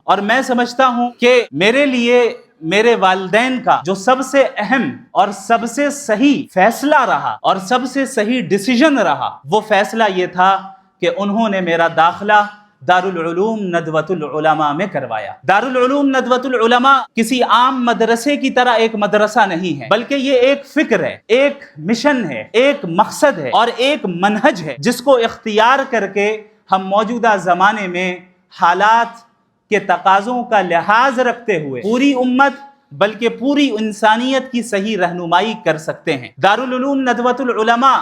اور میں سمجھتا ہوں کہ میرے لیے میرے والدین کا جو سب سے اہم اور سب سے صحیح فیصلہ رہا اور سب سے صحیح ڈیسیژن رہا، وہ فیصلہ یہ تھا کہ انہوں نے میرا داخلہ دارالعلوم ندوۃ العلماء میں کروایا۔ دارالعلوم ندوۃ العلماء کسی عام مدرسے کی طرح ایک مدرسہ نہیں ہے، بلکہ یہ ایک فکر ہے، ایک مشن ہے، ایک مقصد ہے اور ایک منہج ہے جس کو اختیار کر کے ہم موجودہ زمانے میں حالات کے تقاضوں کا لحاظ رکھتے ہوئے پوری امت بلکہ پوری انسانیت کی صحیح رہنمائی کر سکتے ہیں۔ دارالعلوم ندوۃ العلماء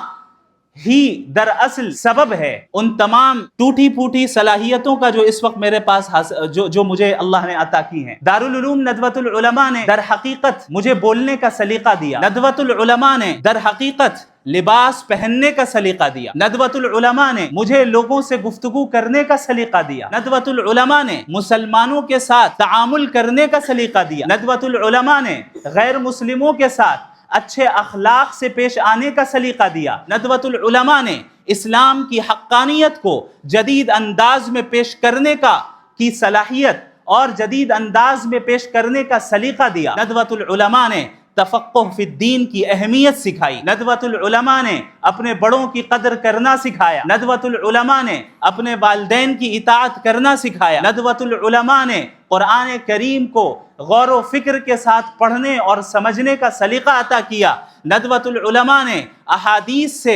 ہی دراصل سبب ہے ان تمام ٹوٹی پھوٹی صلاحیتوں کا جو اس وقت میرے پاس جو مجھے اللہ نے عطا کی ہیں۔ دارالعلوم ندوۃ العلماء نے در حقیقت مجھے بولنے کا سلیقہ دیا، ندوۃ العلماء نے در حقیقت لباس پہننے کا سلیقہ دیا، ندوۃ العلماء نے مجھے لوگوں سے گفتگو کرنے کا سلیقہ دیا، ندوۃ العلماء نے مسلمانوں کے ساتھ تعامل کرنے کا سلیقہ دیا، ندوۃ العلماء نے غیر مسلموں کے ساتھ اچھے اخلاق سے پیش آنے کا سلیقہ دیا، ندوۃ العلماء نے اسلام کی حقانیت کو جدید انداز میں پیش کرنے کی صلاحیت اور جدید انداز میں پیش کرنے کا سلیقہ دیا، ندوۃ العلماء نے تفقہ فی الدین کی اہمیت سکھائی، ندوۃ العلماء نے اپنے بڑوں کی قدر کرنا سکھایا، ندوۃ العلماء نے اپنے والدین کی اطاعت کرنا سکھایا، ندوۃ العلماء نے قرآن کریم کو غور و فکر کے ساتھ پڑھنے اور سمجھنے کا سلیقہ عطا کیا، ندوۃ العلماء نے احادیث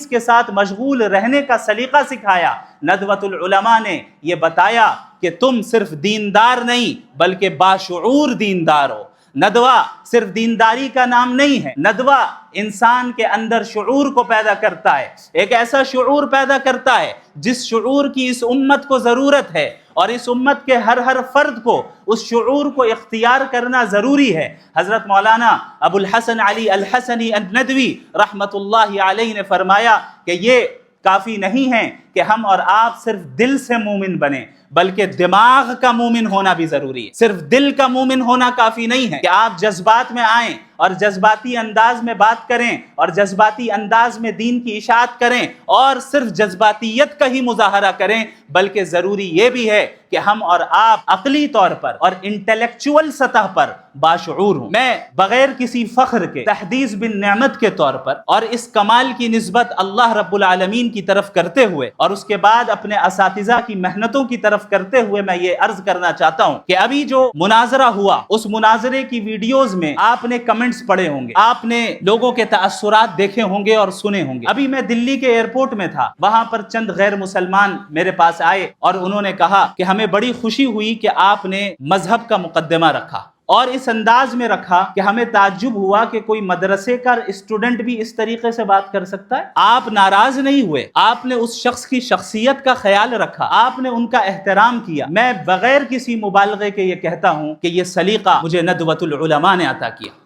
کے ساتھ مشغول رہنے کا سلیقہ سکھایا، ندوۃ العلماء نے یہ بتایا کہ تم صرف دیندار نہیں بلکہ باشعور دیندار ہو۔ ندوہ صرف دینداری کا نام نہیں ہے، ندوہ انسان کے اندر شعور کو پیدا کرتا ہے، ایک ایسا شعور پیدا کرتا ہے جس شعور کی اس امت کو ضرورت ہے اور اس امت کے ہر فرد کو اس شعور کو اختیار کرنا ضروری ہے۔ حضرت مولانا ابو الحسن علی الحسنی الندوی رحمت اللہ علیہ نے فرمایا کہ یہ کافی نہیں ہے کہ ہم اور آپ صرف دل سے مومن بنیں بلکہ دماغ کا مومن ہونا بھی ضروری ہے۔ صرف دل کا مومن ہونا کافی نہیں ہے کہ آپ جذبات میں آئیں اور جذباتی انداز میں بات کریں اور جذباتی انداز میں دین کی اشاعت کریں اور صرف جذباتیت کا ہی مظاہرہ کریں، بلکہ ضروری یہ بھی ہے کہ ہم اور آپ عقلی طور پر اور انٹلیکچول سطح پر باشعور ہوں۔ میں بغیر کسی فخر کے تحدیث بن نعمت کے طور پر اور اس کمال کی نسبت اللہ رب العالمین کی طرف کرتے ہوئے اور اس کے بعد اپنے اساتذہ کی محنتوں کی طرف کرتے ہوئے میں یہ عرض کرنا چاہتا ہوں کہ ابھی جو مناظرہ ہوا اس مناظرے کی ویڈیوز میں آپ نے کمنٹس پڑھے ہوں گے، آپ نے لوگوں کے تاثرات دیکھے ہوں گے اور سنے ہوں گے۔ ابھی میں دلی کے ایئرپورٹ میں تھا، وہاں پر چند غیر مسلمان میرے پاس آئے اور انہوں نے کہا کہ ہمیں بڑی خوشی ہوئی کہ آپ نے مذہب کا مقدمہ رکھا اور اس انداز میں رکھا کہ ہمیں تعجب ہوا کہ کوئی مدرسے کا اسٹوڈنٹ بھی اس طریقے سے بات کر سکتا ہے۔ آپ ناراض نہیں ہوئے، آپ نے اس شخص کی شخصیت کا خیال رکھا، آپ نے ان کا احترام کیا۔ میں بغیر کسی مبالغے کے یہ کہتا ہوں کہ یہ سلیقہ مجھے ندوۃ العلماء نے عطا کیا۔